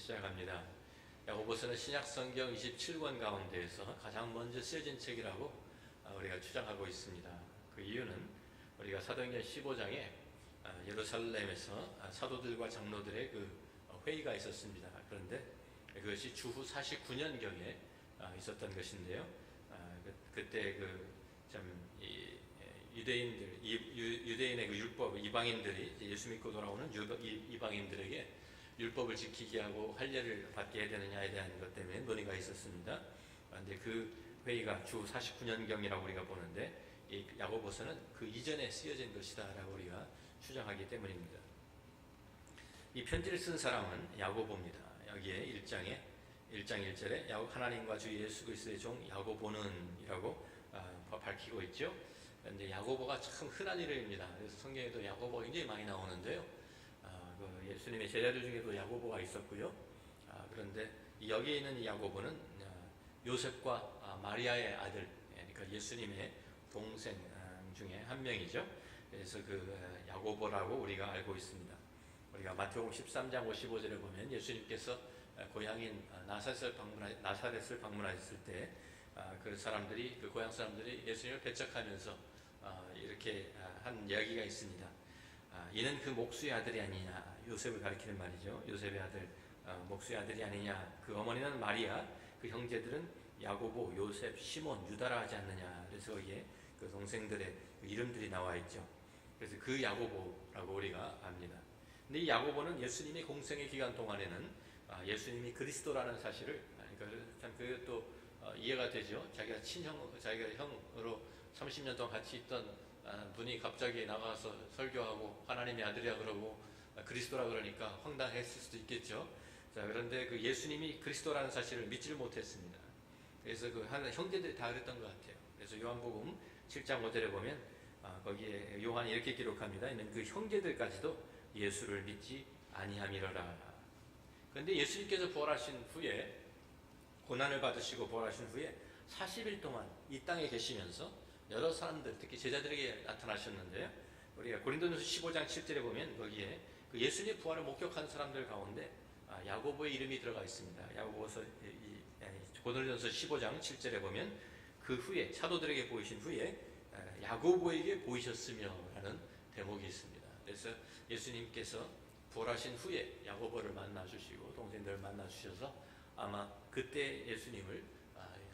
시작합니다. 야고보서는 신약 성경 27권 가운데에서 가장 먼저 쓰여진 책이라고 우리가 추정하고 있습니다. 그 이유는 우리가 사도행전 15장에 예루살렘에서 사도들과 장로들의 그 회의가 있었습니다. 그런데 그것이 주후 49년경에 있었던 것인데요. 그때 유대인의 그 율법, 이방인들이 예수 믿고 돌아오는 이방인들에게 율법을 지키게 하고 할례를 받게 해야 되느냐에 대한 것 때문에 논의가 있었습니다. 그런데 그 회의가 주 49년경이라고 우리가 보는데, 이 야고보서는 그 이전에 쓰여진 것이다라고 우리가 추정하기 때문입니다. 이 편지를 쓴 사람은 야고보입니다. 여기에 1장 1절에 하나님과 주 예수 그리스도의 종 야고보는이라고 밝히고 있죠. 그런데 야고보가 참 흔한 이름입니다. 그래서 성경에도 야고보가 굉장히 많이 나오는데요. 예수님의 제자들 중에도 야고보가 있었고요. 그런데 여기에 있는 이 야고보는 요셉과 마리아의 아들, 그러니까 예수님의 동생 중에 한 명이죠. 그래서 그 야고보라고 우리가 알고 있습니다. 우리가 마태복음 13장 55절에 보면 예수님께서 고향인 나사렛을 방문하셨을 때 그 고향 사람들이 예수님을 배척하면서 이렇게 한 이야기가 있습니다. 이는 그 목수의 아들이 아니냐, 요셉을 가리키는 말이죠. 요셉의 아들, 목수의 아들이 아니냐. 그 어머니는 마리아, 그 형제들은 야고보, 요셉, 시몬, 유다라 하지 않느냐. 그래서 거기에 그 동생들의 그 이름들이 나와 있죠. 그래서 그 야고보라고 우리가 압니다. 근데 이 야고보는 예수님의 공생의 기간 동안에는 예수님이 그리스도라는 사실을, 그러니까 참 그것도 이해가 되죠. 자기가 형으로 30년 동안 같이 있던 분이 갑자기 나가서 설교하고 하나님의 아들이라 그러고 그리스도라 그러니까 황당했을 수도 있겠죠. 자, 그런데 그 예수님이 그리스도라는 사실을 믿지를 못했습니다. 그래서 그 형제들이 다 그랬던 것 같아요. 그래서 요한복음 7장 5절에 보면 거기에 요한이 이렇게 기록합니다. 이는 그 형제들까지도 예수를 믿지 아니함이러라. 그런데 예수님께서 부활하신 후에, 고난을 받으시고 부활하신 후에 40일 동안 이 땅에 계시면서 여러 사람들, 특히 제자들에게 나타나셨는데요. 우리가 고린도전서 15장 7절에 보면 거기에 그 예수님의 부활을 목격한 사람들 가운데 야고보의 이름이 들어가 있습니다. 고린도전서 15장 7절에 보면 그 후에 사도들에게 보이신 후에 야고보에게 보이셨으며 라는 대목이 있습니다. 그래서 예수님께서 부활하신 후에 야고보를 만나주시고 동생들을 만나주셔서 아마 그때 예수님을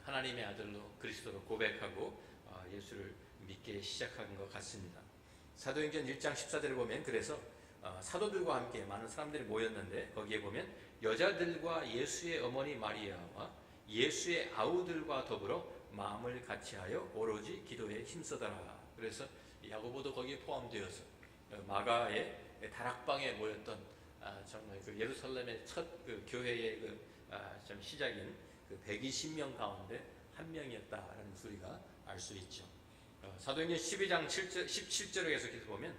하나님의 아들로 그리스도로 고백하고 예수를 믿게 시작한 것 같습니다. 사도행전 1장 14절에 보면 그래서 사도들과 함께 많은 사람들이 모였는데 거기에 보면 여자들과 예수의 어머니 마리아와 예수의 아우들과 더불어 마음을 같이하여 오로지 기도에 힘쓰더라. 그래서 야고보도 거기에 포함되어서 마가의 다락방에 모였던 정말 그 예루살렘의 첫 그 교회의 좀 시작인 그 120명 가운데 한 명이었다라는 소리가 알 수 있죠. 사도행전 12장 17절에 계속해서 보면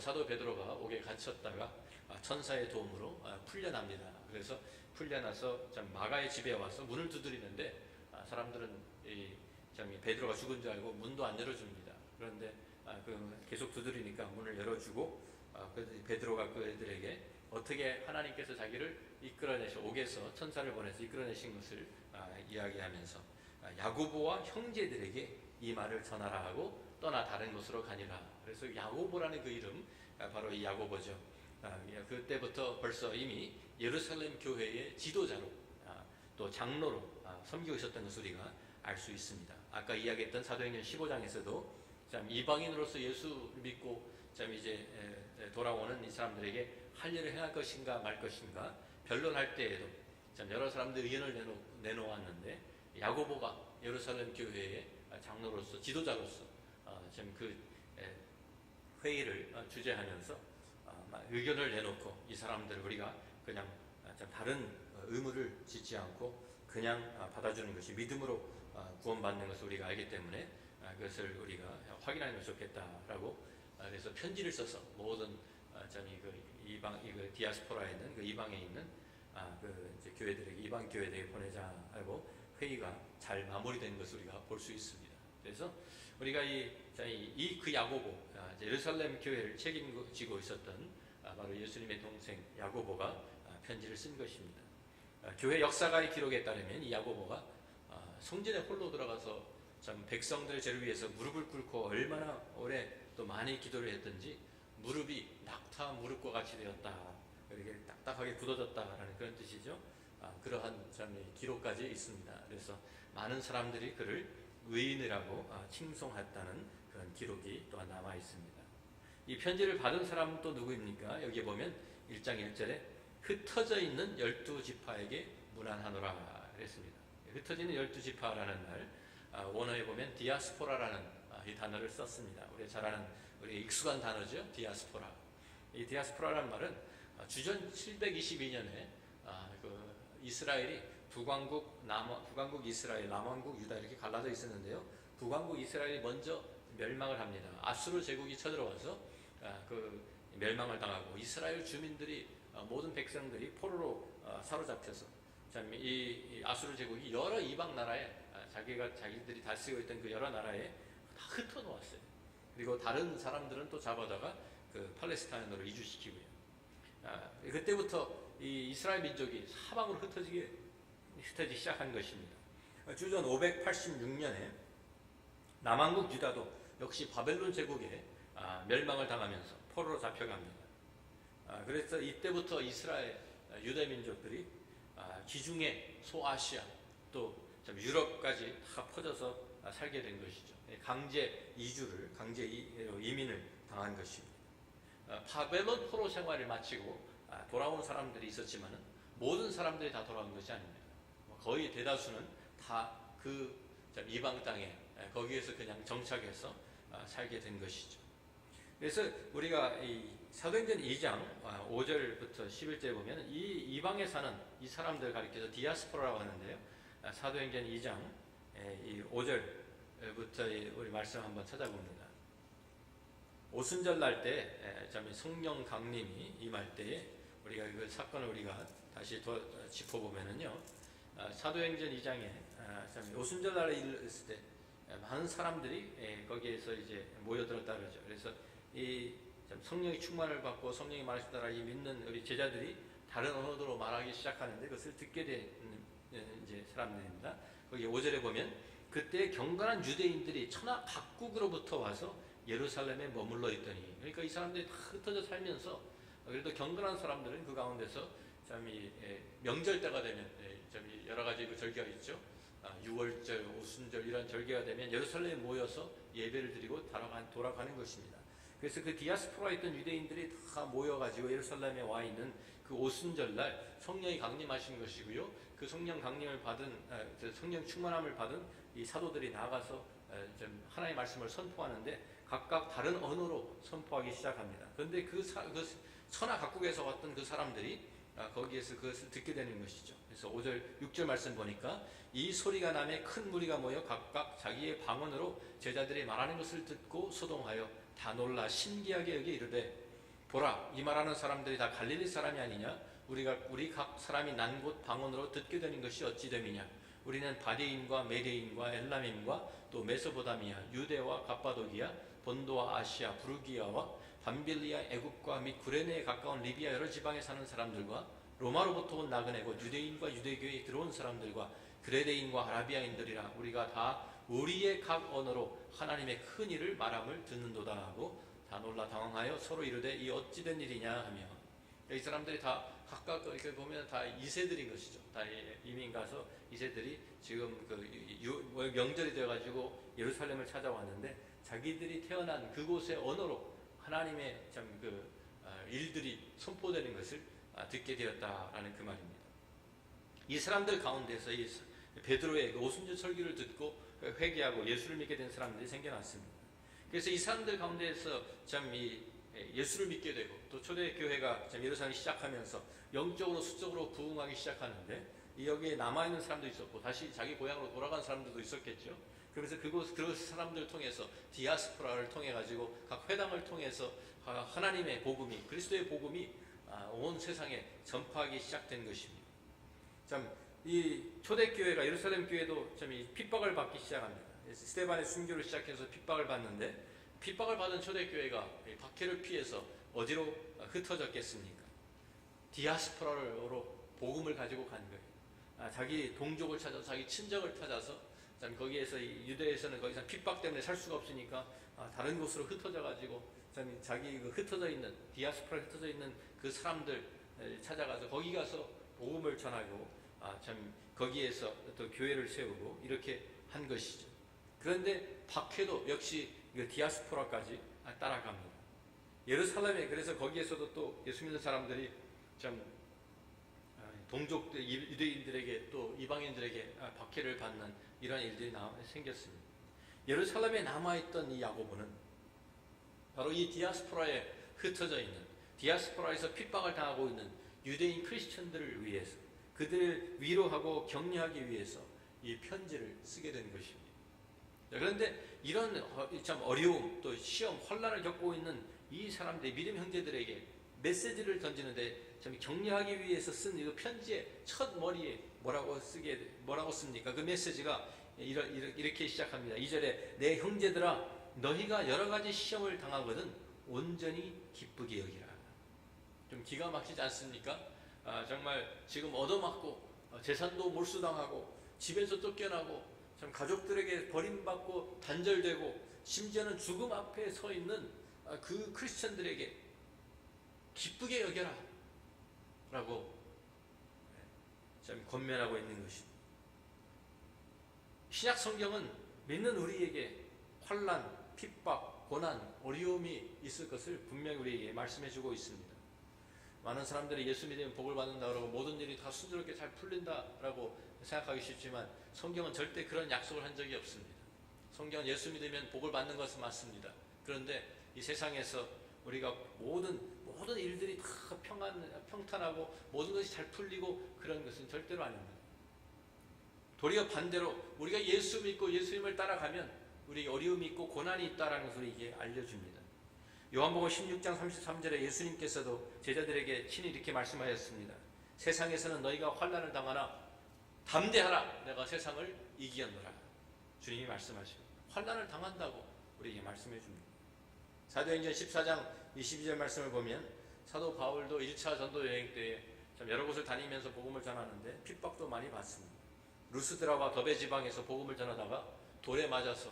사도 베드로가 옥에 갇혔다가 천사의 도움으로 풀려납니다. 그래서 풀려나서 마가의 집에 와서 문을 두드리는데 사람들은 베드로가 죽은 줄 알고 문도 안 열어줍니다. 그런데 계속 두드리니까 문을 열어주고 베드로가 그들에게 어떻게 하나님께서 자기를 옥에서 천사를 보내서 이끌어내신 것을 이야기하면서 야고보와 형제들에게 이 말을 전하라 하고 떠나 다른 곳으로 가니라. 그래서 야고보라는 그 이름, 바로 이 야고보죠. 그때부터 벌써 이미 예루살렘 교회의 지도자로 또 장로로 섬기고 있었던 것을 우리가 알 수 있습니다. 아까 이야기했던 사도행전 15장에서도 이방인으로서 예수를 믿고 이제 돌아오는 이 사람들에게 할례를 행할 것인가 말 것인가 변론할 때에도 여러 사람들 의견을 내놓았는데 야고보가 예루살렘 교회의 장로로서 지도자로서 그 회의를 주재하면서 의견을 내놓고 이 사람들을 우리가 그냥 다른 의무를 짓지 않고 그냥 받아주는 것이 믿음으로 구원받는 것을 우리가 알기 때문에 그것을 우리가 확인하는 것이 좋겠다라고 그래서 편지를 써서 모든 디아스포라에 있는 그 이방에 있는 교회들에게, 이방 교회들에게 보내자고 회의가 잘 마무리된 것을 우리가 볼 수 있습니다. 그래서 우리가 그 야고보, 예루살렘 교회를 책임지고 있었던 바로 예수님의 동생 야고보가 편지를 쓴 것입니다. 교회 역사가의 기록에 따르면 이 야고보가 성전에 홀로 들어가서 참 백성들의 죄를 위해서 무릎을 꿇고 얼마나 오래 또 많이 기도를 했던지 무릎이 낙타 무릎과 같이 되었다. 이렇게 딱딱하게 굳어졌다라는 그런 뜻이죠. 그러한 참 기록까지 있습니다. 그래서 많은 사람들이 그를 의인이라고 칭송했다는 그런 기록이 또한 남아 있습니다. 이 편지를 받은 사람은 또 누구입니까? 여기 보면 1장 1절에 흩어져 있는 12지파에게 문안하노라 그랬습니다. 흩어지는 12지파라는 말, 원어에 보면 디아스포라라는 이 단어를 썼습니다. 우리 잘 아는 우리 익숙한 단어죠. 디아스포라. 이 디아스포라라는 말은 주전 722년에 그 이스라엘이 북왕국 이스라엘, 남왕국 유다 이렇게 갈라져 있었는데요. 북왕국 이스라엘이 먼저 멸망을 합니다. 아수르 제국이 쳐들어와서 그 멸망을 당하고 이스라엘 주민들이 모든 백성들이 포로로 사로잡혀서 참 이 아수르 제국이 여러 이방 나라에 자기들이 다스리고 있던 그 여러 나라에 다 흩어 놓았어요. 그리고 다른 사람들은 또 잡아다가 그 팔레스타인으로 이주시키고요. 그때부터 이 이스라엘 민족이 사방으로 흩어지기 시작한 것입니다. 주전 586년에 남왕국 유다도 역시 바벨론 제국에 멸망을 당하면서 포로로 잡혀갑니다. 그래서 이때부터 이스라엘 유다 민족들이 지중해, 소아시아 또 유럽까지 다 퍼져서 살게 된 것이죠. 강제 이민을 당한 것입니다. 바벨론 포로 생활을 마치고 돌아온 사람들이 있었지만 모든 사람들이 다 돌아온 것이 아닙니다. 거의 대다수는 다 그 이방 땅에 거기에서 그냥 정착해서 살게 된 것이죠. 그래서 우리가 이 사도행전 2장 5절부터 11절에 보면 이 이방에 사는 이 사람들 가리켜서 디아스포라라고 하는데요. 사도행전 2장 5절부터 우리 말씀 한번 찾아봅니다. 오순절 날 때 성령 강림이 임할 때에 우리가 그 사건을 우리가 다시 짚어보면은요. 사도행전 2장에 오순절 날에 있을 때 많은 사람들이 거기에서 이제 모여들었다 그러죠. 그래서 이 성령의 충만을 받고 성령이 말씀 따라 믿는 우리 제자들이 다른 언어로 말하기 시작하는데 그것을 듣게 된 이제 사람들입니다. 거기 5절에 보면 그때 경건한 유대인들이 천하 각국으로부터 와서 예루살렘에 머물러 있더니, 그러니까 이 사람들이 다 흩어져 살면서 그래도 경건한 사람들은 그 가운데서 참 이 명절 때가 되면 참 여러 가지 그 절기가 있죠. 6월절, 오순절 이런 절기가 되면 예루살렘에 모여서 예배를 드리고 돌아가는 것입니다. 그래서 그 디아스포라에 있던 유대인들이 다 모여가지고 예루살렘에 와 있는 그 오순절 날 성령이 강림하신 것이고요. 그 성령 강림을 받은, 성령 충만함을 받은 이 사도들이 나가서 좀 하나님의 말씀을 선포하는데 각각 다른 언어로 선포하기 시작합니다. 그런데 그 천하 각국에서 왔던 그 사람들이 거기에서 그것을 듣게 되는 것이죠. 그래서 5절, 6절 말씀 보니까 이 소리가 나매 큰 무리가 모여 각각 자기의 방언으로 제자들이 말하는 것을 듣고 소동하여 다 놀라 신기하게 여기 이르되 보라, 이 말하는 사람들이 다 갈릴리 사람이 아니냐? 우리 각 사람이 난 곳 방언으로 듣게 되는 것이 어찌 됨이냐? 우리는 바데인과 메데인과 엘람임과 또 메소포타미아, 유대와 갑바도기아, 본도와 아시아, 부르기아와 밤빌리아, 애국과 및 구레네에 가까운 리비아 여러 지방에 사는 사람들과 로마로부터 온 나그네고 유대인과 유대교에 들어온 사람들과 그레데인과 아라비아인들이라 우리가 다 우리의 각 언어로 하나님의 큰 일을 말함을 듣는도다 하고 다 놀라 당황하여 서로 이르되 이 어찌 된 일이냐 하며, 이 사람들이 다 각각 이렇게 보면 다 2세들인 것이죠. 다 이민 가서 2세들이 지금 그 명절이 되어가지고 예루살렘을 찾아왔는데 자기들이 태어난 그곳의 언어로 하나님의 참 그 일들이 선포되는 것을 듣게 되었다라는 그 말입니다. 이 사람들 가운데서 이 베드로의 그 오순절 설교를 듣고 회개하고 예수를 믿게 된 사람들이 생겨났습니다. 그래서 이 사람들 가운데에서 참 이 예수를 믿게 되고 또 초대교회가 참 예루살렘 시작하면서 영적으로 수적으로 부흥하기 시작하는데 여기에 남아있는 사람도 있었고 다시 자기 고향으로 돌아간 사람들도 있었겠죠. 그래서 그 사람들을 통해서 디아스포라를 통해 가지고 각 회당을 통해서 하나님의 복음이, 그리스도의 복음이 온 세상에 전파하기 시작된 것입니다. 참 이 초대교회가 예루살렘 교회도 참 이 핍박을 받기 시작합니다. 스데반의 순교를 시작해서 핍박을 받는데 핍박을 받은 초대교회가 박해를 피해서 어디로 흩어졌겠습니까? 디아스포라로 복음을 가지고 간 거예요. 자기 동족을 찾아서 자기 친정을 찾아서 참 거기에서 유대에서는 거기서 핍박 때문에 살 수가 없으니까 다른 곳으로 흩어져 가지고 참 자기 그 흩어져 있는 디아스포라 흩어져 있는 그 사람들 찾아가서 거기 가서 복음을 전하고 참 거기에서 또 교회를 세우고 이렇게 한 것이죠. 그런데 박해도 역시 그 디아스포라까지 따라갑니다. 예루살렘에 그래서 거기에서도 또 예수 믿는 사람들이 참 동족들 유대인들에게 또 이방인들에게 박해를 받는 이러한 일들이 생겼습니다. 예루살렘에 남아있던 이 야고보는 바로 이 디아스포라에 흩어져 있는 디아스포라에서 핍박을 당하고 있는 유대인 크리스천들을 위해서 그들을 위로하고 격려하기 위해서 이 편지를 쓰게 된 것입니다. 그런데 이런 참 어려움 또 시험 혼란을 겪고 있는 이 사람들 믿음 형제들에게 메시지를 던지는데 참 격려하기 위해서 쓴 이 편지의 첫 머리에 뭐라고 씁니까? 그 메시지가 이렇게 시작합니다. 2절에 내 형제들아 너희가 여러 가지 시험을 당하거든 온전히 기쁘게 여기라. 좀 기가 막히지 않습니까? 정말 지금 얻어맞고 재산도 몰수당하고 집에서 쫓겨나고 참 가족들에게 버림받고 단절되고 심지어는 죽음 앞에 서 있는 그 크리스천들에게 기쁘게 여겨라 라고 참 권면하고 있는 것입니다. 신약 성경은 믿는 우리에게 환난, 핍박, 고난, 어려움이 있을 것을 분명히 우리에게 말씀해 주고 있습니다. 많은 사람들이 예수 믿으면 복을 받는다고 하고 모든 일이 다 순조롭게 잘 풀린다라고 생각하기 쉽지만 성경은 절대 그런 약속을 한 적이 없습니다. 성경은 예수 믿으면 복을 받는 것은 맞습니다. 그런데 이 세상에서 우리가 모든 일들이 다 평탄하고 모든 것이 잘 풀리고 그런 것은 절대로 아닙니다. 도리어 반대로 우리가 예수 믿고 예수님을 따라가면 우리에게 어려움이 있고 고난이 있다는 것을 우리에게 알려줍니다. 요한복음 16장 33절에 예수님께서도 제자들에게 친히 이렇게 말씀하셨습니다. 세상에서는 너희가 환난을 당하나 담대하라 내가 세상을 이기었노라. 주님이 말씀하십니다. 환난을 당한다고 우리에게 말씀해 줍니다. 사도행전 14장 22절 말씀을 보면 사도 바울도 1차 전도 여행 때에 여러 곳을 다니면서 복음을 전하는데 핍박도 많이 받습니다. 루스드라와 더베 지방에서 복음을 전하다가 돌에 맞아서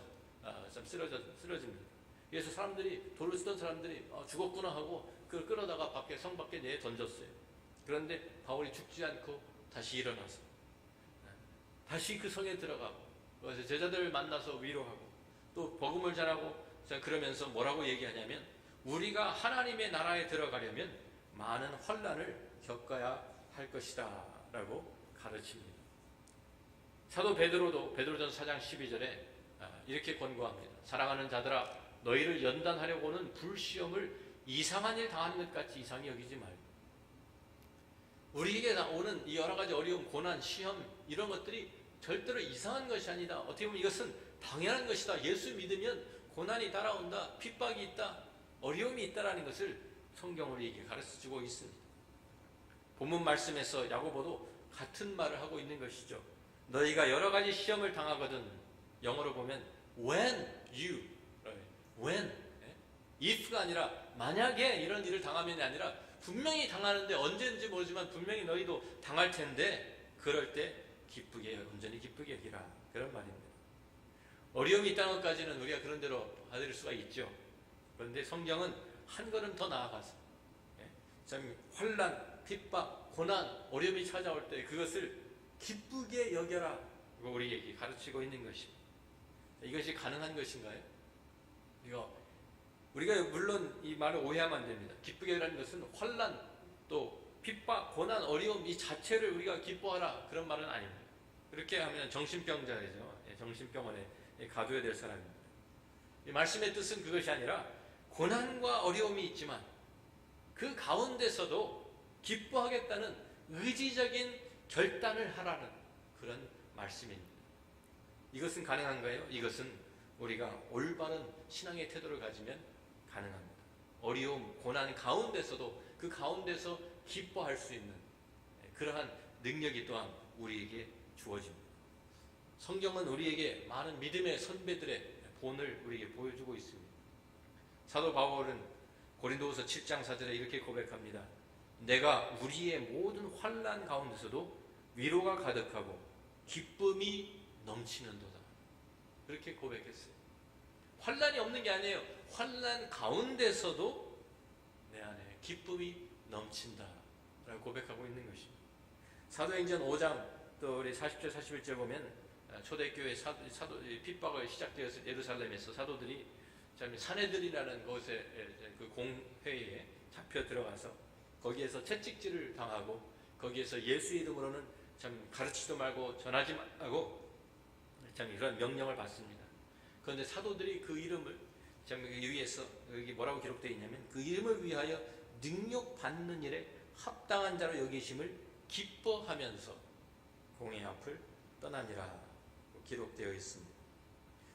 쓰러집니다. 그래서 사람들이 돌을 쓰던 사람들이 죽었구나 하고 그걸 끌어다가 성 밖에 내에 던졌어요. 그런데 바울이 죽지 않고 다시 일어나서 다시 그 성에 들어가고 그래서 제자들을 만나서 위로하고 또 복음을 전하고 그러면서 뭐라고 얘기하냐면 우리가 하나님의 나라에 들어가려면 많은 환난을 겪어야 할 것이다 라고 가르칩니다. 사도 베드로도 베드로전서 4장 12절에 이렇게 권고합니다. 사랑하는 자들아 너희를 연단하려고는 불시험을 이상한 일 당하는 것 같이 이상히 여기지 말고 우리에게 오는 이 여러 가지 어려움, 고난, 시험 이런 것들이 절대로 이상한 것이 아니다. 어떻게 보면 이것은 당연한 것이다. 예수 믿으면 고난이 따라온다. 핍박이 있다. 어려움이 있다라는 것을 성경은 우리에게 가르쳐주고 있습니다. 본문 말씀에서 야고보도 같은 말을 하고 있는 것이죠. 너희가 여러 가지 시험을 당하거든 영어로 보면 when if가 아니라 만약에 이런 일을 당하면이 아니라 분명히 당하는데 언제인지 모르지만 분명히 너희도 당할 텐데 그럴 때 기쁘게 온전히 기쁘게 여기라 그런 말입니다. 어려움이 있다는 것까지는 우리가 그런 대로 받을 수가 있죠. 그런데 성경은 한 걸음 더 나아가서 참 환난, 핍박, 고난, 어려움이 찾아올 때 그것을 기쁘게 여겨라 우리에게 가르치고 있는 것입니다. 이것이 가능한 것인가요? 우리가 물론 이 말을 오해하면 안 됩니다. 기쁘게 여기라는 것은 환난, 또 핍박, 고난, 어려움 이 자체를 우리가 기뻐하라 그런 말은 아닙니다. 그렇게 하면 정신병자이죠. 정신병원에 가둬야 될 사람입니다. 이 말씀의 뜻은 그것이 아니라 고난과 어려움이 있지만 그 가운데서도 기뻐하겠다는 의지적인 결단을 하라는 그런 말씀입니다. 이것은 가능한가요? 이것은 우리가 올바른 신앙의 태도를 가지면 가능합니다. 어려움, 고난 가운데서도 그 가운데서 기뻐할 수 있는 그러한 능력이 또한 우리에게 주어집니다. 성경은 우리에게 많은 믿음의 선배들의 본을 우리에게 보여주고 있습니다. 사도 바울은 고린도후서 7장 4절에 이렇게 고백합니다. 내가 우리의 모든 환난 가운데서도 위로가 가득하고 기쁨이 넘치는도다. 그렇게 고백했어요. 환난이 없는 게 아니에요. 환난 가운데서도 내 안에 기쁨이 넘친다 라고 고백하고 있는 것입니다. 사도행전 5장 또 우리 40절 41절 보면 초대교회 핍박을 시작되었을 예루살렘에서 사도들이 사내들이라는 곳에 그 공회에 잡혀 들어가서 거기에서 채찍질을 당하고 거기에서 예수 이름으로는 참 가르치지도 말고 전하지 말고 참 이런 명령을 받습니다. 그런데 사도들이 그 이름을 참 위에서 여기 뭐라고 기록되어 있냐면 그 이름을 위하여 능력 받는 일에 합당한 자로 여기심을 기뻐하면서 공회 앞을 떠나니라 기록되어 있습니다.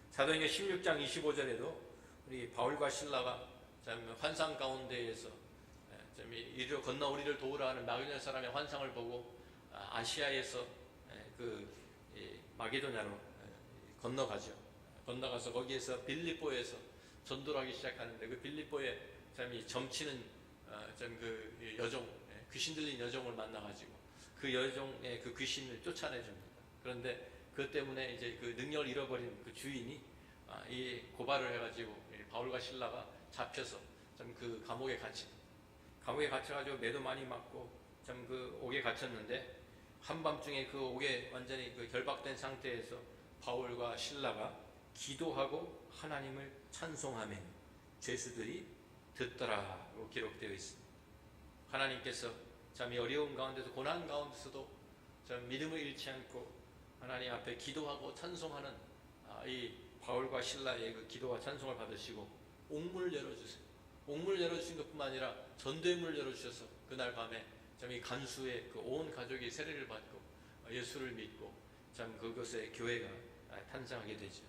사도행전 16장 25절에도 우리 바울과 실라가 참 환상 가운데에서 이리로 건너 우리를 도우라 하는 마게도냐 사람의 환상을 보고 아시아에서 그 마게도냐로 건너가죠. 건너가서 거기에서 빌립보에서 전도를 하기 시작하는데 그 빌립보에 참 점치는 참 그 여종, 귀신 들린 여종을 만나가지고 그 여종의 그 귀신을 쫓아내줍니다. 그런데 그것 때문에 이제 그 능력을 잃어버린 그 주인이 이 고발을 해가지고 바울과 실라가 잡혀서 참 그 감옥에 갇혀가지고 매도 많이 맞고 참 그 옥에 갇혔는데 한밤중에 그 옥에 완전히 그 결박된 상태에서 바울과 실라가 기도하고 하나님을 찬송하며 죄수들이 듣더라고 기록되어 있습니다. 하나님께서 참 이 어려운 가운데서 고난 가운데서도 참 믿음을 잃지 않고 하나님 앞에 기도하고 찬송하는 이 바울과 실라의 그 기도와 찬송을 받으시고 옥문을 열어주세요. 옥문을 열어주신 것뿐만 아니라 전도의 문을 열어주셔서 그날 밤에 참 이 간수의 그 온 가족이 세례를 받고 예수를 믿고 참 그것에 교회가 탄생하게 되죠.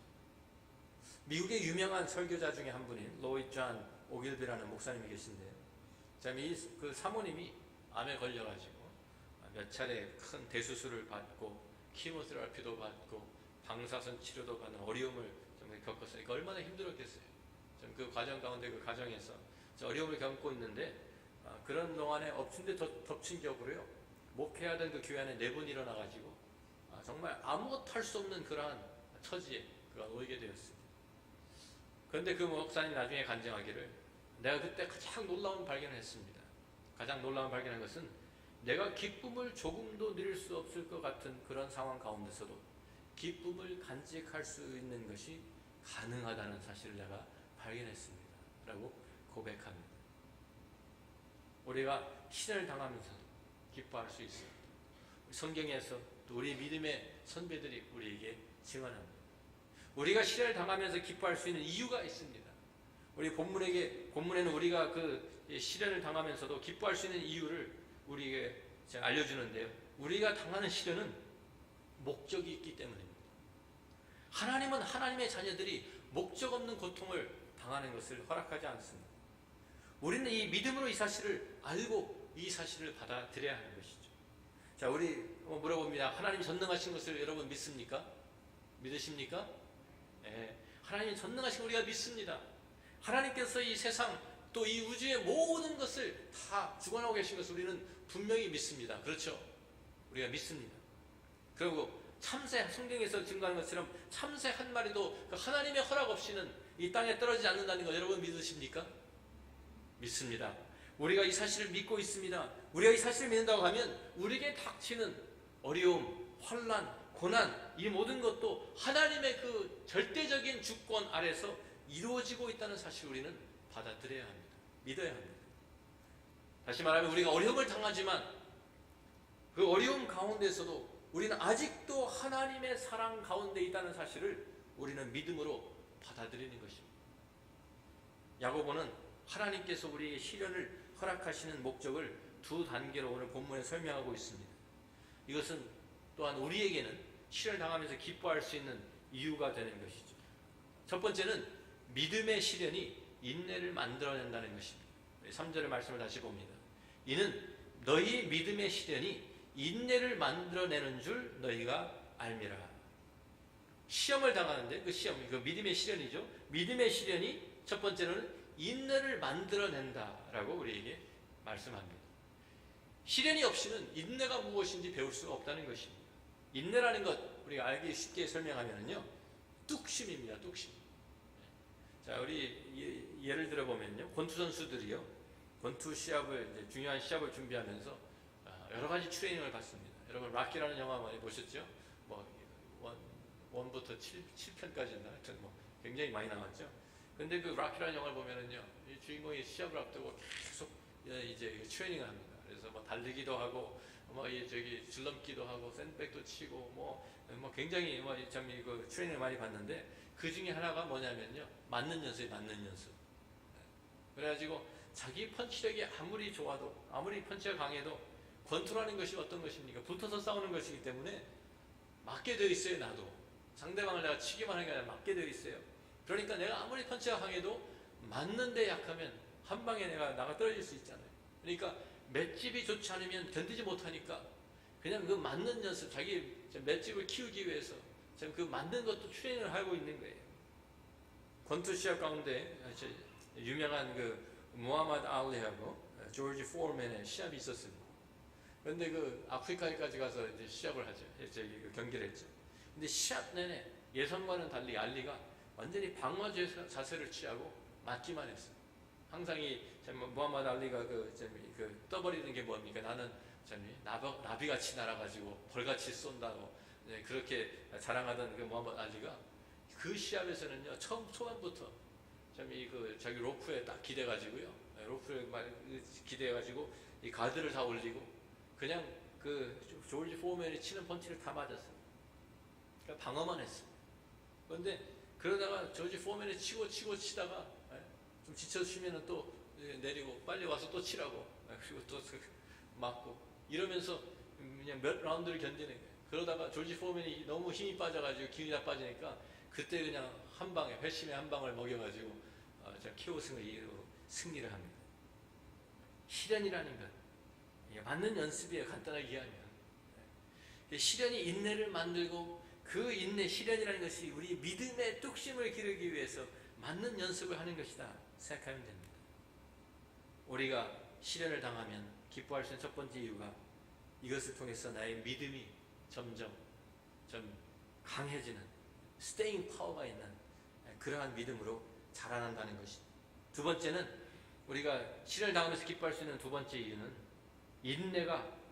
미국의 유명한 설교자 중에 한 분인 로이드 존 오길비라는 목사님이 계신데요. 참 이 그 사모님이 암에 걸려가지고 몇 차례 큰 대수술을 받고 키모테라피도 받고 방사선 치료도 받는 어려움을 좀 겪었어요. 그러니까 얼마나 힘들었겠어요. 좀 그 과정 가운데 그 가정에서 어려움을 겪고 있는데 그런 동안에 엎친 데 덮친 격으로요. 목회하던 그 교회 안에 4분 일어나가지고 정말 아무것도 할 수 없는 그러한 처지에 그가 놓이게 되었습니다. 그런데 그 목사님 나중에 간증하기를 내가 그때 가장 놀라운 발견을 했습니다. 가장 놀라운 발견한 것은 내가 기쁨을 조금도 누릴 수 없을 것 같은 그런 상황 가운데서도 기쁨을 간직할 수 있는 것이 가능하다는 사실을 내가 발견했습니다. 라고 고백합니다. 우리가 시련을 당하면서도 기뻐할 수 있어요. 성경에서 또 우리 믿음의 선배들이 우리에게 증언합니다. 우리가 시련을 당하면서 기뻐할 수 있는 이유가 있습니다. 우리 본문에는 우리가 그 시련을 당하면서도 기뻐할 수 있는 이유를 우리에게 알려주는데요. 우리가 당하는 시련은 목적이 있기 때문입니다. 하나님은 하나님의 자녀들이 목적 없는 고통을 당하는 것을 허락하지 않습니다. 우리는 이 믿음으로 이 사실을 알고 이 사실을 받아들여야 하는 것이죠. 자, 우리 물어봅니다. 하나님 전능하신 것을 여러분 믿습니까? 믿으십니까? 네. 하나님 전능하신 우리가 믿습니다. 하나님께서 이 세상 또 이 우주의 모든 것을 다 주관하고 계신 것을 우리는 분명히 믿습니다. 그렇죠? 우리가 믿습니다. 그리고 참새, 성경에서 증거하는 것처럼 참새 한 마리도 하나님의 허락 없이는 이 땅에 떨어지지 않는다는 거 여러분 믿으십니까? 믿습니다. 우리가 이 사실을 믿고 있습니다. 우리가 이 사실을 믿는다고 하면 우리에게 닥치는 어려움, 환난, 고난 이 모든 것도 하나님의 그 절대적인 주권 아래서 이루어지고 있다는 사실을 우리는 받아들여야 합니다. 믿어야 합니다. 다시 말하면 우리가 어려움을 당하지만 그 어려움 가운데서도 우리는 아직도 하나님의 사랑 가운데 있다는 사실을 우리는 믿음으로 받아들이는 것입니다. 야고보는 하나님께서 우리의 시련을 허락하시는 목적을 2단계로 오늘 본문에 설명하고 있습니다. 이것은 또한 우리에게는 시련을 당하면서 기뻐할 수 있는 이유가 되는 것이죠. 첫 번째는 믿음의 시련이 인내를 만들어낸다는 것입니다. 3절의 말씀을 다시 봅니다. 이는 너희 믿음의 시련이 인내를 만들어내는 줄 너희가 알미라. 시험을 당하는데 그 시험, 그 믿음의 시련이죠. 믿음의 시련이 첫 번째로는 인내를 만들어낸다라고 우리에게 말씀합니다. 시련이 없이는 인내가 무엇인지 배울 수가 없다는 것입니다. 인내라는 것 우리가 알기 쉽게 설명하면요, 뚝심입니다. 뚝심. 자, 우리 예를 들어 보면요, 권투 선수들이요, 권투 시합을 이제 중요한 시합을 준비하면서 여러 가지 트레이닝을 받습니다. 여러분 락키라는 영화 많이 보셨죠? 뭐 1부터 7편까지인가 하여튼 뭐 굉장히 많이 나왔죠. 근데 그 락키라는 영화를 보면은요, 이 주인공이 시합을 앞두고 계속 이제 트레이닝을 합니다. 그래서 뭐 달리기도 하고, 뭐 저기 줄넘기도 하고, 샌백도 치고, 뭐 굉장히 참 그 트레이닝을 많이 받는데, 그 중에 하나가 뭐냐면요, 맞는 연습. 그래가지고 자기 펀치력이 아무리 좋아도, 아무리 펀치가 강해도 권투라는 것이 어떤 것입니까? 붙어서 싸우는 것이기 때문에 맞게 되어 있어요. 나도 상대방을 내가 치기만 하는 게 아니라 맞게 되어 있어요. 그러니까 내가 아무리 펀치가 강해도 맞는데 약하면 한 방에 나가 떨어질 수 있잖아요. 그러니까 맷집이 좋지 않으면 견디지 못하니까 그냥 그 맞는 연습, 자기 맷집을 키우기 위해서 그 맞는 것도 트레이닝을 하고 있는 거예요. 권투 시합 가운데 유명한 그 무하마드 알리하고 조지 포먼의 시합이 있었습니다. 그런데 그 아프리카에까지 가서 이제 시합을 하죠. 경기를 했죠. 근데 시합 내내 예선과는 달리 알리가 완전히 방어 자세를 취하고 맞기만 했어요. 항상 무하마드 알리가 떠버리는 게 뭡니까? 나는 나비같이 날아가지고 벌같이 쏜다고 그렇게 자랑하던 그 무하마드 알리가 그 시합에서는요, 초반부터 자기 로프에 딱 기대가지고요, 로프에 기대가지고 이 가드를 다 올리고 그냥 그 조지 포먼이 치는 펀치를 다 맞았어요. 그러니까 방어만 했어요. 그런데 그러다가 조지 포먼이 치다가 좀 지쳐 쉬면은 또 내리고 빨리 와서 또 치라고, 그리고 또 맞고 이러면서 그냥 몇 라운드를 견디는 거예요. 그러다가 조지 포먼이 너무 힘이 빠져가지고 기운이 다 빠지니까 그때 그냥 한 방에, 회심의 한 방을 먹여가지고 KO승을 이기고 승리를 합니다. 시련이라는 것, 맞는 연습이에요. 간단하게 이해하면. 시련이 인내를 만들고 그 인내, 시련이라는 것이 우리 믿음의 뚝심을 기르기 위해서 맞는 연습을 하는 것이다 생각하면 됩니다. 우리가 시련을 당하면 기뻐할 수 있는 첫 번째 이유가 이것을 통해서 나의 믿음이 점점 좀 강해지는 스테잉 파워가 있는 그러한 믿음으로 자라난다는 것입니다. 두 번째는 우리가 시련을 당하면서 기뻐할 수 있는 두 번째 이유는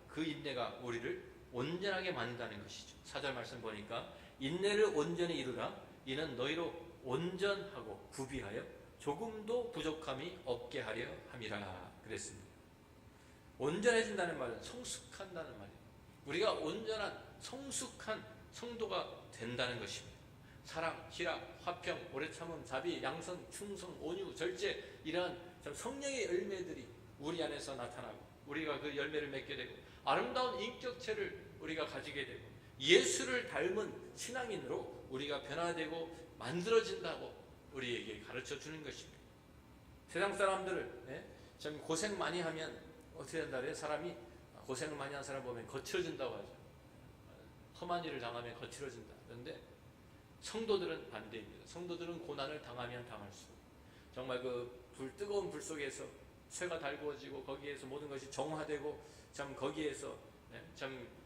그 인내가 우리를 온전하게 만든다는 것이죠. 4절 말씀 보니까 인내를 온전히 이루라. 이는 너희로 온전하고 구비하여 조금도 부족함이 없게 하려 함이라 그랬습니다. 온전해진다는 말은 성숙한다는 말이에요. 우리가 온전한 성숙한 성도가 된다는 것입니다. 사랑, 희락, 화평, 오래 참음, 자비, 양선, 충성, 온유, 절제, 이러한 성령의 열매들이 우리 안에서 나타나고 우리가 그 열매를 맺게 되고 아름다운 인격체를 우리가 가지게 되고 예수를 닮은 신앙인으로 우리가 변화되고 만들어진다고 우리에게 가르쳐 주는 것입니다. 세상 사람들을 참 고생 많이 하면 어떻게 된다래요? 사람이 고생을 많이 한 사람 보면 거칠어진다고 하죠. 험한 일을 당하면 거칠어진다. 그런데 성도들은 반대입니다. 성도들은 고난을 당하면 당할수록 정말 그 뜨거운 불 속에서 쇠가 달구어지고 거기에서 모든 것이 정화되고 참 거기에서 좀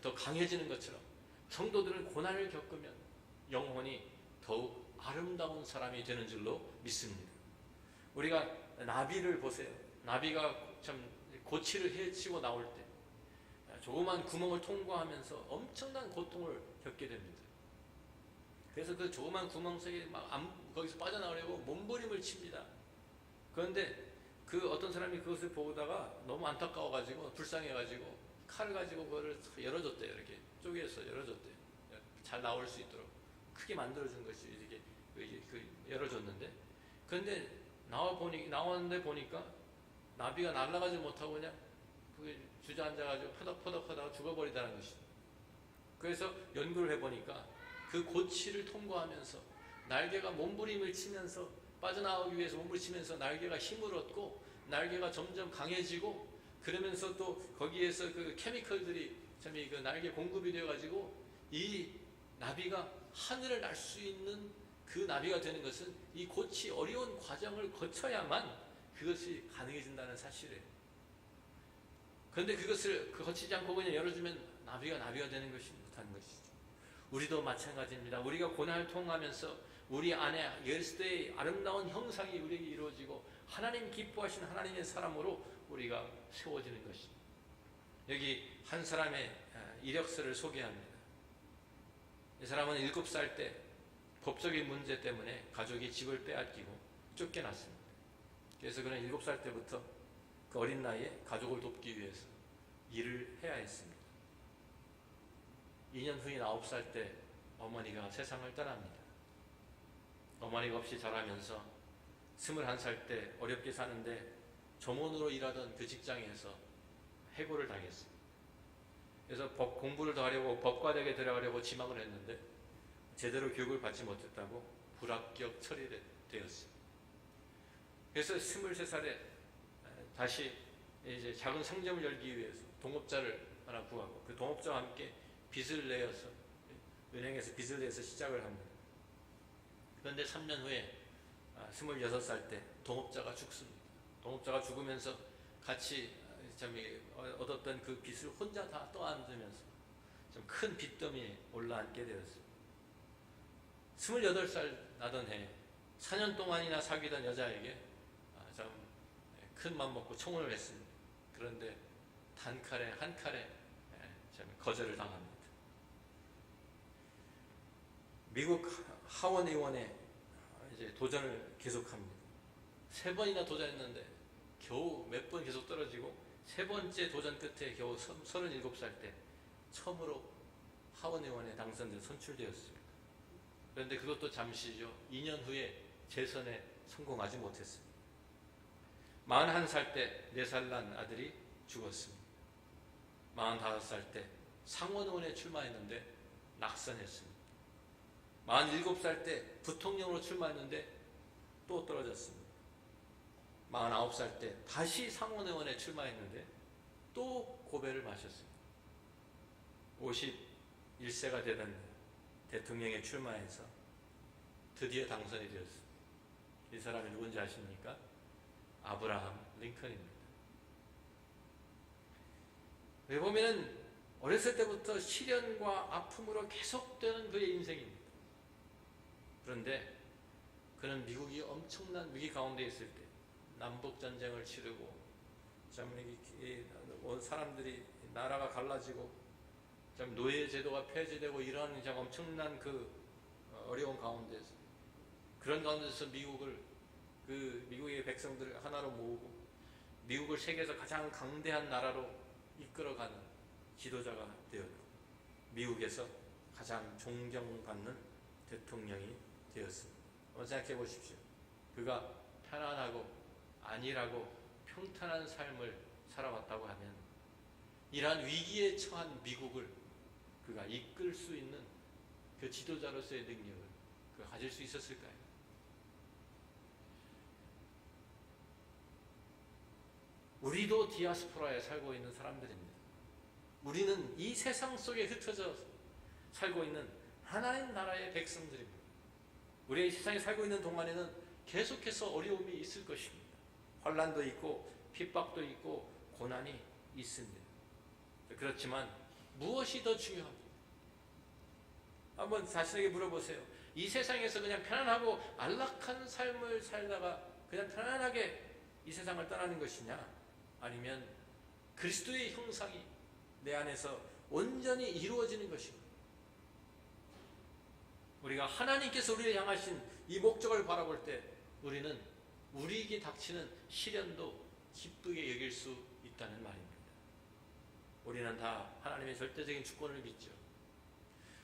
더 강해지는 것처럼 성도들은 고난을 겪으면 영혼이 더욱 아름다운 사람이 되는 줄로 믿습니다. 우리가 나비를 보세요. 나비가 참 고치를 헤치고 나올 때 조그만 구멍을 통과하면서 엄청난 고통을 겪게 됩니다. 그래서 그 조그만 구멍 속에 거기서 빠져나오려고 몸부림을 칩니다. 그런데 그 어떤 사람이 그것을 보다가 너무 안타까워가지고 불쌍해가지고 칼을 가지고 그거를 열어줬대요. 이렇게 쪼개서 열어줬대요. 잘 나올 수 있도록 크게 만들어준 것이 이렇게 열어줬는데, 그런데 나왔는데 보니까 나비가 날아가지 못하고 그냥 주저앉아가지고 퍼덕퍼덕 하다가 죽어버리다는 것입니다. 그래서 연구를 해보니까 그 고치를 통과하면서 날개가 몸부림을 치면서 빠져나오기 위해서 몸부림치면서 날개가 힘을 얻고 날개가 점점 강해지고 그러면서 또 거기에서 그 케미컬들이 참 그 날개 공급이 되어가지고 이 나비가 하늘을 날 수 있는 그 나비가 되는 것은 이 고치 어려운 과정을 거쳐야만 그것이 가능해진다는 사실이에요. 그런데 그것을 거치지 않고 그냥 열어주면 나비가 되는 것이 못하는 것이죠. 우리도 마찬가지입니다. 우리가 고난을 통하면서 우리 안에 그리스도의 아름다운 형상이 우리에게 이루어지고 하나님 기뻐하신 하나님의 사람으로 우리가 세워지는 것입니다. 여기 한 사람의 이력서를 소개합니다. 이 사람은 7살 때 법적인 문제 때문에 가족이 집을 빼앗기고 쫓겨났습니다. 그래서 그는 7살 때부터 그 어린 나이에 가족을 돕기 위해서 일을 해야 했습니다. 2년 후인 9살 때 어머니가 세상을 떠납니다. 어머니가 없이 자라면서 21살 때 어렵게 사는데 점원으로 일하던 그 직장에서 해고를 당했습니다. 그래서 법 공부를 더 하려고 법과대학에 들어가려고 지망을 했는데 제대로 교육을 받지 못했다고 불합격 처리되었습니다. 그래서 23살에 다시 이제 작은 상점을 열기 위해서 동업자를 하나 구하고 그 동업자와 함께 빚을 내어서 은행에서 빚을 내서 시작을 합니다. 그런데 3년 후에 26살 때 동업자가 죽습니다. 동업자가 죽으면서 같이 얻었던 그 빚을 혼자 다 떠안으면서 좀 큰 빚더미에 올라앉게 되었습니다. 28살 나던 해 4년 동안이나 사귀던 여자에게 좀 큰 맘 먹고 청혼을 했습니다. 그런데 한 칼에 거절을 당합니다. 미국 하원 의원에 이제 도전을 계속합니다. 3번이나 도전했는데 겨우 몇 번 계속 떨어지고 3번째 도전 끝에 겨우 37살 때 처음으로 하원 의원에 당선돼 선출되었습니다. 그런데 그것도 잠시죠. 2년 후에 재선에 성공하지 못했습니다. 41살 때 4살 난 아들이 죽었습니다. 45살 때 상원의원에 출마했는데 낙선했습니다. 47살 때 부통령으로 출마했는데 또 떨어졌습니다. 49살 때 다시 상원의원에 출마했는데 또 고배를 마셨습니다. 51세가 되던 대통령에 출마해서 드디어 당선이 되었습니다. 이 사람이 누군지 아십니까? 아브라함 링컨입니다. 여기 보면은 어렸을 때부터 시련과 아픔으로 계속되는 그의 인생입니다. 그런데 그는 미국이 엄청난 위기 가운데 있을 때 남북전쟁을 치르고 온 사람들이 나라가 갈라지고 노예제도가 폐지되고 이런 엄청난 그 어려운 가운데서 그런 가운데서 미국의 백성들을 하나로 모으고 미국을 세계에서 가장 강대한 나라로 이끌어가는 지도자가 되었고 미국에서 가장 존경받는 대통령이 되었습니다. 한번 생각해 보십시오. 그가 편안하고 안일하고 평탄한 삶을 살아왔다고 하면 이러한 위기에 처한 미국을 그가 이끌 수 있는 그 지도자로서의 능력을 그가 가질 수 있었을까요? 우리도 디아스포라에 살고 있는 사람들입니다. 우리는 이 세상 속에 흩어져 살고 있는 하나님 나라의 백성들입니다. 우리가 이 세상에 살고 있는 동안에는 계속해서 어려움이 있을 것입니다. 환난도 있고 핍박도 있고 고난이 있습니다. 그렇지만 무엇이 더 중요합니까? 한번 자신에게 물어보세요. 이 세상에서 그냥 편안하고 안락한 삶을 살다가 그냥 편안하게 이 세상을 떠나는 것이냐, 아니면 그리스도의 형상이 내 안에서 온전히 이루어지는 것입니다. 우리가 하나님께서 우리를 향하신 이 목적을 바라볼 때 우리는 우리에게 닥치는 시련도 기쁘게 여길 수 있다는 말입니다. 우리는 다 하나님의 절대적인 주권을 믿죠.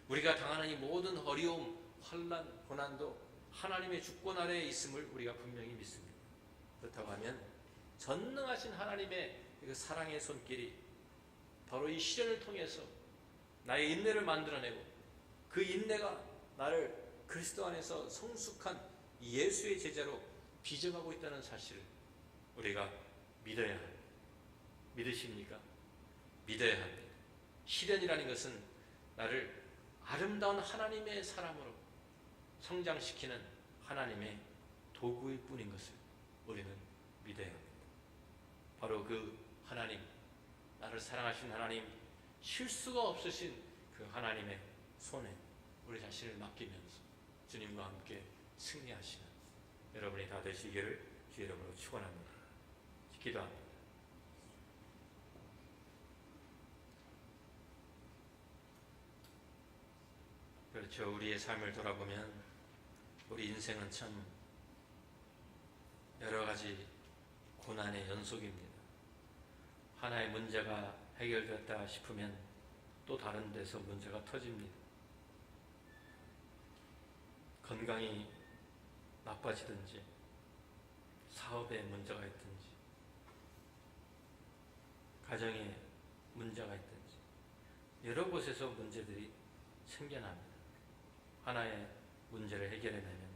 우리가 당하는 이 모든 어려움, 환난, 고난도 하나님의 주권 아래에 있음을 우리가 분명히 믿습니다. 그렇다고 하면 전능하신 하나님의 그 사랑의 손길이 바로 이 시련을 통해서 나의 인내를 만들어내고 그 인내가 나를 그리스도 안에서 성숙한 예수의 제자로 빚어가고 있다는 사실을 우리가 믿어야 합니다. 믿으십니까? 믿어야 합니다. 시련이라는 것은 나를 아름다운 하나님의 사람으로 성장시키는 하나님의 도구일 뿐인 것을 우리는 믿어야 합니다. 바로 그 하나님, 나를 사랑하신 하나님, 실수가 없으신 그 하나님의 손에 우리 자신을 맡기면서 주님과 함께 승리하시는 여러분이 다 되시기를 주 이름으로 축원합니다. 기도합니다. 그렇죠. 우리의 삶을 돌아보면 우리 인생은 참 여러 가지 고난의 연속입니다. 하나의 문제가 해결됐다 싶으면 또 다른 데서 문제가 터집니다. 건강이 나빠지든지, 사업에 문제가 있든지, 가정에 문제가 있든지, 여러 곳에서 문제들이 생겨납니다. 하나의 문제를 해결해내면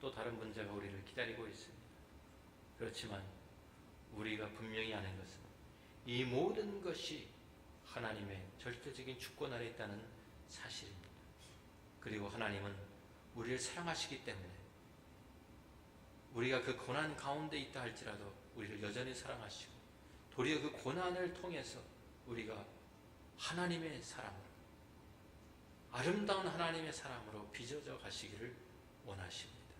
또 다른 문제가 우리를 기다리고 있습니다. 그렇지만 우리가 분명히 아는 것은 이 모든 것이 하나님의 절대적인 주권 아래 있다는 사실입니다. 그리고 하나님은 우리를 사랑하시기 때문에 우리가 그 고난 가운데 있다 할지라도 우리를 여전히 사랑하시고, 도리어 그 고난을 통해서 우리가 하나님의 사랑으로, 아름다운 하나님의 사랑으로 빚어져 가시기를 원하십니다.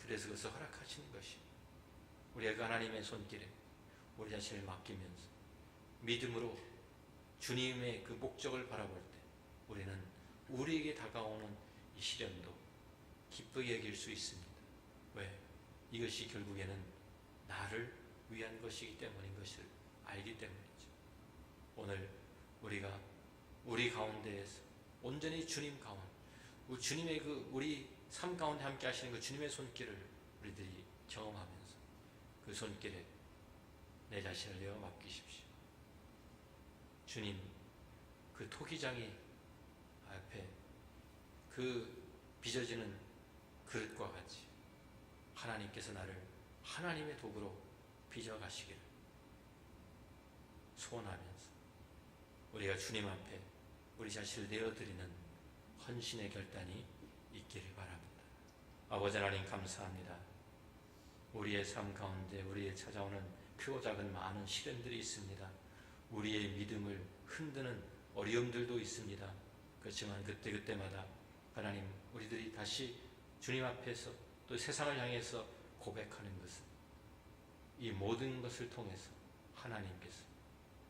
그래서 그것을 허락하시는 것입니다. 우리가 그 하나님의 손길에 우리 자신을 맡기면서 믿음으로 주님의 그 목적을 바라볼 때 우리는 우리에게 다가오는 이 시련도 기쁘게 여길 수 있습니다. 왜? 이것이 결국에는 나를 위한 것이기 때문인 것을 알기 때문이죠. 오늘 우리가 우리 가운데에서 온전히 주님 가운데, 주님의 우리 삶 가운데 함께 하시는 그 주님의 손길을 우리들이 경험하면서 그 손길에 내 자신을 내어 맡기십시오. 주님, 그 토기장이 앞에 그 빚어지는 그릇과 같이 하나님께서 나를 하나님의 도구로 빚어가시기를 소원하면서 우리가 주님 앞에 우리 자신을 내어드리는 헌신의 결단이 있기를 바랍니다. 아버지 하나님, 감사합니다. 우리의 삶 가운데 우리의 찾아오는 크고 작은 많은 시련들이 있습니다. 우리의 믿음을 흔드는 어려움들도 있습니다. 그렇지만 그때마다 하나님, 우리들이 다시 주님 앞에서 또 세상을 향해서 고백하는 것은 이 모든 것을 통해서 하나님께서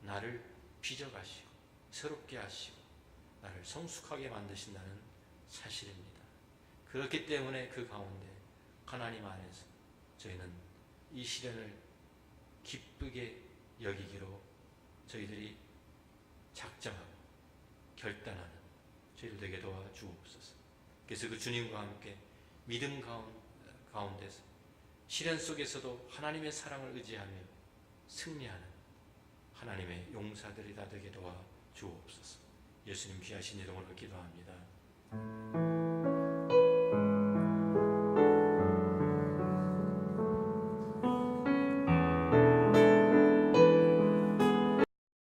나를 빚어가시고 새롭게 하시고 나를 성숙하게 만드신다는 사실입니다. 그렇기 때문에 그 가운데 하나님 안에서 저희는 이 시련을 기쁘게 여기기로 저희들이 작정하고 결단하는 저희들 되게 도와주옵소서. 그래서 그 주님과 함께 믿음 가운데서 시련 속에서도 하나님의 사랑을 의지하며 승리하는 하나님의 용사들이 다 되게 도와주옵소서. 예수님 귀하신 이름으로 기도합니다.